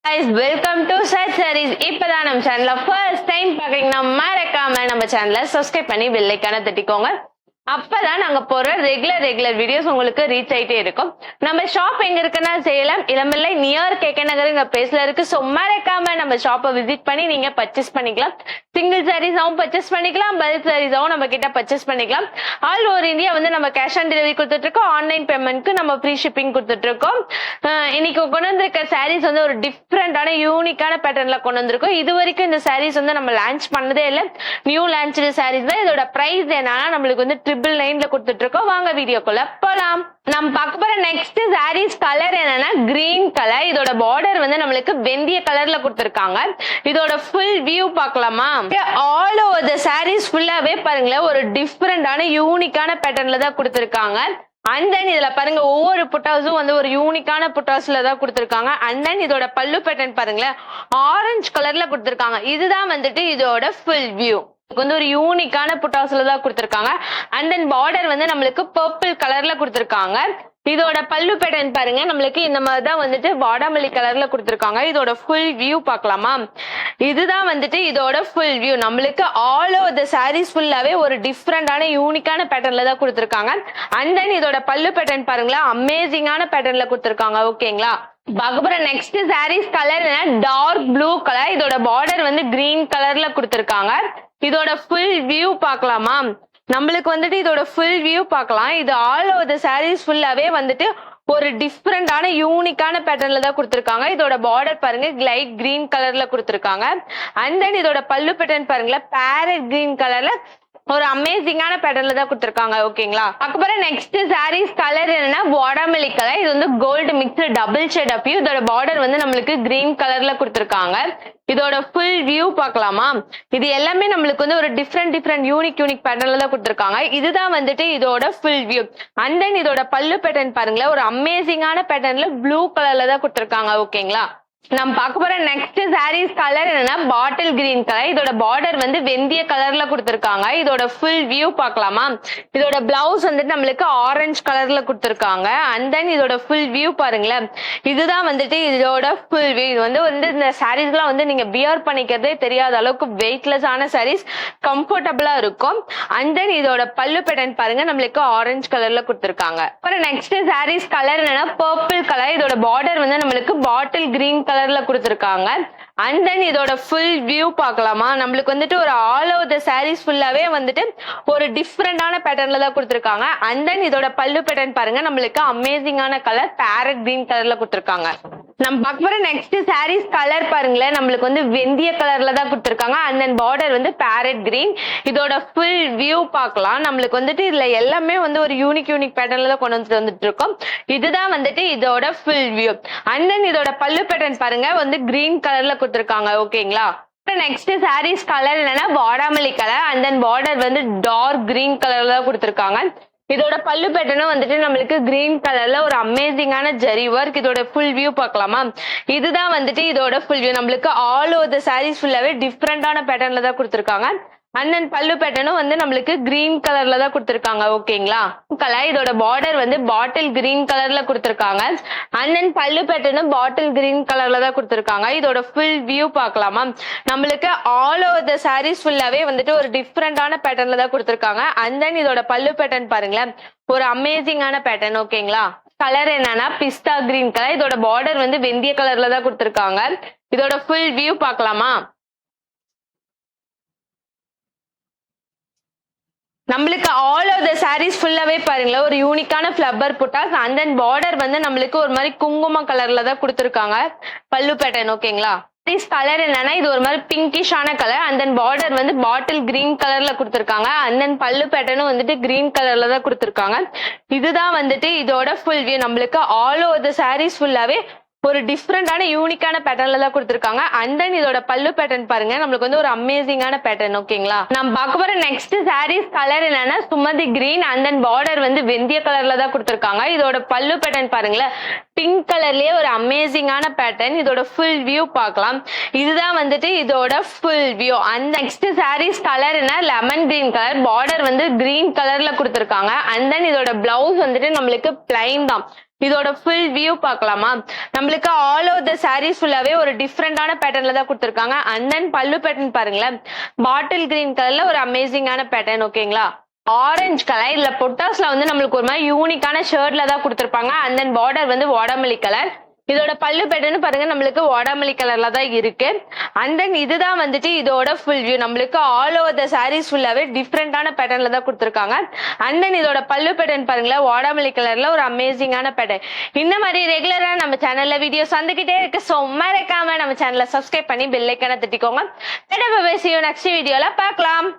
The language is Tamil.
guys, welcome to Set Series. இப்பதான் நம்ம சேனல்ல ஃபர்ஸ்ட் டைம் பாக்குறீங்கன்னா மறக்காம நம்ம சேனலை சப்ஸ்கிரைப் பண்ணி பெல் ஐகானை தட்டிக்கோங்க. அப்பதான் நாங்க போற ரெகுலர் வீடியோஸ் உங்களுக்கு ரீச் ஆயிட்டே இருக்கும். நம்ம ஷாப் எங்க இருக்குன்னா சேலம் இளம்பிள்ளை நியர் கேகே நகர் பிளேஸ்ல இருக்கு. சோ மறக்காம நம்ம ஷாப்பை விசிட் பண்ணி நீங்க பர்ச்சேஸ் பண்ணிக்கலாம். சிங்கிள் சாரீஸாவும் பர்ச்சேஸ் பண்ணிக்கலாம், பல்க் சாரீஸாவும் நம்ம கிட்ட பர்ச்சேஸ் பண்ணிக்கலாம். ஆல் ஓவர் இந்தியா வந்து நம்ம கேஷ் ஆன் டெலிவரி கொடுத்துட்டு இருக்கோம். ஆன்லைன் பேமெண்ட்க்கு நம்ம ஃப்ரீ ஷிப்பிங் கொடுத்துட்டு இருக்கோம். இன்னைக்கு கொண்டு வந்திருக்க சாரீஸ் வந்து ஒரு டிஃப்ரெண்டான யூனிக்கான பேட்டர்ன்ல கொண்டு வந்திருக்கோம். இது வரைக்கும் இந்த சாரீஸ் வந்து நம்ம லான்ச் பண்ணதே இல்லை, நியூ லான்ச் சாரீஸ் தான். இதோட பிரைஸ் என்னன்னா நம்மளுக்கு வந்து 999 கொடுத்துட்டு இருக்கோம். வாங்க வீடியோக்குள்ள போலாம். நம்ம பார்க்க போற நெக்ஸ்ட் சாரீஸ் கலர் என்னன்னா கிரீன் கலர். இதோட பார்டர் வந்து நம்மளுக்கு வெந்தய கலர்ல கொடுத்திருக்காங்க. இதோட ஃபுல் வியூ பார்க்கலாமா? ஆல் ஓவர் தி சாரீஸ் ஃபுல்லாவே பாருங்களேன், ஒரு டிஃபரெண்டான யூனிக்கான பேட்டர்ன்ல தான் கொடுத்திருக்காங்க. அண்ட் தென் இதுல பாருங்க ஒவ்வொரு புட்டாஸும் வந்து ஒரு யூனிக்கான புட்டாஸ்ல தான் கொடுத்திருக்காங்க. அண்ட் தென் இதோட பல்லு பேட்டர்ன் பாருங்களேன், ஆரஞ்சு கலர்ல கொடுத்திருக்காங்க. இதுதான் வந்துட்டு இதோட ஃபுல் வியூ. வந்து ஒரு யூனிக்கான புட்டாஸ்ல தான் கொடுத்திருக்காங்க. அண்ட் தென் பார்டர் வந்து நம்மளுக்கு பர்பிள் கலர்ல கொடுத்திருக்காங்க. இதோட பல்லு பேட்டர்ன் பாருங்க, நம்மளுக்கு இந்த மாதிரி தான் வந்துட்டு வாடாமல்லி கலர்ல கொடுத்திருக்காங்க. இதோட ஃபுல் வியூ பார்க்கலாமா? இதுதான் வந்துட்டு இதோட ஃபுல் வியூ. நம்மளுக்கு ஆல் ஓவர் தி சாரீஸ் ஃபுல்லாவே ஒரு டிஃப்ரெண்டான யூனிக்கான பேட்டர்ன்ல தான் கொடுத்திருக்காங்க. அண்ட் தென் இதோட பல்லு பேட்டர்ன் பாருங்களேன், அமேசிங்கான பேட்டர்ன்ல கொடுத்திருக்காங்க. ஓகேங்களா? பார்க்கப்புற next saris colour dark blue colour. இதோட பார்டர் வந்து கிரீன் கலர்ல கொடுத்திருக்காங்க. இதோட ஃபுல் வியூ பார்க்கலாமா? நம்மளுக்கு வந்துட்டு இதோட ஃபுல் வியூ பார்க்கலாம். இது ஆல் ஓவர் தி சாரீஸ் ஃபுல்லாவே வந்துட்டு ஒரு டிஃப்ரெண்டான யூனிக்கான பேட்டர்ன்ல தான் கொடுத்திருக்காங்க. இதோட பார்டர் பாருங்க லைட் கிரீன் கலர்ல கொடுத்திருக்காங்க. அண்ட் தென் இதோட பல்லு பேட்டர்ன் பாருங்களேன், பேரட் கிரீன் கலர்ல ஒரு அமேசிங்கான பேட்டர்ன்ல தான் கொடுத்திருக்காங்க. ஓகேங்களா? அதுக்கப்புறம் நெக்ஸ்ட் சாரீஸ் கலர் என்னன்னா வாடாமல்லி கலர். இது வந்து gold mixed double shade of view. இதோட பார்டர் வந்து நம்மளுக்கு கிரீன் கலர்ல கொடுத்திருக்காங்க. இதோட ஃபுல் வியூ பார்க்கலாமா? இது எல்லாமே நம்மளுக்கு வந்து ஒரு டிஃப்ரெண்ட் யூனிக் பேட்டர்ன்ல தான் கொடுத்திருக்காங்க. இதுதான் வந்துட்டு இதோட ஃபுல் வியூ. அண்ட் தென் இதோட பல்லு பேட்டர்ன் பாருங்களேன், ஒரு அமேசிங்கான பேட்டர்ன்ல ப்ளூ கலர்ல தான் கொடுத்திருக்காங்க. ஓகேங்களா? நம்ம பார்க்க போற நெக்ஸ்ட் சாரீஸ் கலர் என்னன்னா பாட்டில் கிரீன் கலர். இதோட பார்டர் வந்து வெந்தய கலர்ல கொடுத்திருக்காங்க. இதோட ஃபுல் வியூ பார்க்கலாமா? இதோட பிளவுஸ் வந்துட்டு நம்மளுக்கு ஆரஞ்சு கலர்ல கொடுத்திருக்காங்க. அண்ட் தென் இதோட ஃபுல் வியூ பாருங்களேன், இதுதான் வந்துட்டு இதோட ஃபுல் வியூ. இது வந்து இந்த சாரீஸ் எல்லாம் வந்து நீங்க வியர் பண்ணிக்கிறதே தெரியாத அளவுக்கு வெயிட்லெஸ் ஆன சாரீஸ், கம்ஃபர்டபுளா இருக்கும். அண்ட் தென் இதோட பல்லு பேட்டர்ன் பாருங்க, நம்மளுக்கு ஆரஞ்சு கலர்ல கொடுத்திருக்காங்க. அப்புறம் நெக்ஸ்ட் சாரீஸ் கலர் என்னன்னா பர்பிள் கலர். இதோட பார்டர் வந்து நம்மளுக்கு பாட்டில் கிரீன் கலர்ல கொடுத்திருக்காங்க. அண்ட் தென் இதோட ஃபுல் வியூ பார்க்கலாமா? நம்மளுக்கு வந்துட்டு ஒரு ஆல் ஓவர் தி சாரீஸ் ஃபுல்லாவே வந்துட்டு ஒரு டிஃப்ரெண்டான பேட்டர்ன்ல தான் கொடுத்திருக்காங்க. அண்ட் தென் இதோட பல்லு பேட்டர்ன் பாருங்க, நம்மளுக்கு அமேசிங்கான கலர் பேரட் கிரீன் கலர்ல கொடுத்திருக்காங்க. நம்ம பார்க்க போற நெக்ஸ்ட் சாரீஸ் கலர் பாருங்களேன், நம்மளுக்கு வந்து வெந்தய கலர்ல தான் கொடுத்திருக்காங்க. அண்ட் தென் பார்டர் வந்து பேரட் கிரீன். இதோட ஃபுல் வியூ பார்க்கலாம். நம்மளுக்கு வந்துட்டு இதுல எல்லாமே வந்து ஒரு யூனிக் பேட்டர்ன்ல தான் கொண்டு வந்துட்டு இருக்கோம். இதுதான் வந்துட்டு இதோட ஃபுல் வியூ. அண்ட் தென் இதோட பல்லு பேட்டர்ன் பாருங்க வந்து கிரீன் கலர்ல கொடுத்திருக்காங்க. ஓகேங்களா? நெக்ஸ்ட் சாரீஸ் கலர் என்னன்னா வாடாமல்லி கலர். அண்ட் தென் பார்டர் வந்து டார்க் கிரீன் கலர்ல தான் கொடுத்திருக்காங்க. இதோட பல்லு பேட்டர்னும் வந்துட்டு நம்மளுக்கு கிரீன் கலர்ல ஒரு அமேசிங்கான ஜரி ஒர்க். இதோட ஃபுல் வியூ பார்க்கலாமா? இதுதான் வந்துட்டு இதோட ஃபுல் வியூ. நம்மளுக்கு ஆல் ஓவர் தி சாரீஸ் ஃபுல்லாவே டிஃப்ரெண்டான பேட்டர்ன்ல தான் கொடுத்திருக்காங்க. அண்ட் தென் பல்லு பேட்டர்னும் வந்து நம்மளுக்கு கிரீன் கலர்ல தான் கொடுத்திருக்காங்க. ஓகேங்களா? கலர் இதோட பார்டர் வந்து பாட்டில் கிரீன் கலர்ல கொடுத்திருக்காங்க. அண்ட் தென் பல்லு பேட்டர்னும் பாட்டில் கிரீன் கலர்ல தான் கொடுத்திருக்காங்க. இதோட ஃபுல் வியூ பார்க்கலாமா? நம்மளுக்கு ஆல் ஓவர் தி சாரீஸ் ஃபுல்லாவே வந்துட்டு ஒரு டிஃப்ரெண்டான பேட்டர்ன்ல தான் கொடுத்திருக்காங்க. அண்ட் தென் இதோட பல்லு பேட்டர்ன் பாருங்களேன், ஒரு அமேசிங்கான பேட்டர்ன். ஓகேங்களா? கலர் என்னன்னா பிஸ்தா கிரீன் கலர். இதோட பார்டர் வந்து வெந்தய கலர்ல தான் கொடுத்திருக்காங்க. இதோட ஃபுல் வியூ பார்க்கலாமா? நம்மளுக்கு ஆல் ஓவர் தி சாரீஸ் ஃபுல்லாவே பாருங்களேன், ஒரு யூனிக்கான flower buttas. And then border வந்து நம்மளுக்கு ஒரு மாதிரி குங்கும கலர்ல தான் கொடுத்திருக்காங்க பல்லு பேட்டர்ன். ஓகேங்களா? கலர் என்னன்னா இது ஒரு மாதிரி பிங்கிஷான கலர். அண்ட் தென் பார்டர் வந்து பாட்டில் கிரீன் கலர்ல கொடுத்திருக்காங்க. அண்ட் தென் பல்லு பேட்டர்னும் வந்துட்டு கிரீன் கலர்ல தான் கொடுத்திருக்காங்க. இதுதான் வந்துட்டு இதோட ஃபுல் வியூ. நம்மளுக்கு ஆல் ஓவர் தி சாரீஸ் ஃபுல்லாவே ஒரு டிஃப்ரெண்டான யூனிக்கான பேட்டர்ன்ல தான் கொடுத்திருக்காங்க. அண்ட் தென் இதோட பல்லு பேட்டர்ன் பாருங்க, நம்மளுக்கு வந்து ஒரு அமேசிங்கான பேட்டர்ன். ஓகேங்களா? நம்ம பார்க்க போற நெக்ஸ்ட் சாரீஸ் கலர் என்னன்னா Sumathi green. And then border வந்து வெந்தய கலர்ல தான் கொடுத்திருக்காங்க. இதோட பல்லு பேட்டர்ன் பாருங்களேன், பிங்க் கலர்லயே ஒரு அமேசிங்கான பேட்டர்ன். இதோட ஃபுல் வியூ பார்க்கலாம். இதுதான் வந்துட்டு இதோட full view. And next saris colour என்ன லெமன் கிரீன் கலர். பார்டர் வந்து கிரீன் கலர்ல கொடுத்திருக்காங்க. அண்ட் தென் இதோட பிளவுஸ் வந்துட்டு நம்மளுக்கு பிளைன் தான். இதோட ஃபுல் வியூ பார்க்கலாமா? நம்மளுக்கு ஆல் ஓவர் த சாரீஸ் ஃபுல்லாவே ஒரு டிஃப்ரெண்டான பேட்டர்ன்ல தான் கொடுத்துருக்காங்க. அண்ட் தென் பல்லு பேட்டர்ன் பாருங்களேன், பாட்டில் கிரீன் கலர்ல ஒரு அமேசிங்கான பேட்டர்ன். ஓகேங்களா, ஆரஞ்சு கலர் இதுல பொட்டாஸ்ல வந்து நம்மளுக்கு ஒரு மாதிரி யூனிக்கான ஷர்ட்ல தான் கொடுத்துருப்பாங்க. அண்ட் தென் பார்டர் வந்து வாடாமல்லி கலர். இதோட பல்லு பேட்டர்ன் பாருங்க, நம்மளுக்கு வாடாமல்லி கலர்ல தான் இருக்கு. அண்ட் தென் இதுதான் வந்துட்டு இதோட ஃபுல் வியூ. நம்மளுக்கு ஆல் ஓவர் த சாரீஸ் ஃபுல்லாவே டிஃப்ரெண்டான பேட்டர்ன்ல தான் கொடுத்துருக்காங்க. அண்ட் தென் இதோட பல்லு பேட்டர்ன் பாருங்களேன், வாடாமல்லி கலர்ல ஒரு அமேசிங்கான பேட்டர்ன். இந்த மாதிரி ரெகுலரா நம்ம சேனல்ல வீடியோஸ் வந்துகிட்டே இருக்கு. ஸோ மறக்காம நம்ம சேனலை சப்ஸ்கிரைப் பண்ணி பெல் ஐக்கான தட்டிக்கோங்க. நெக்ஸ்ட் வீடியோல பார்க்கலாம்.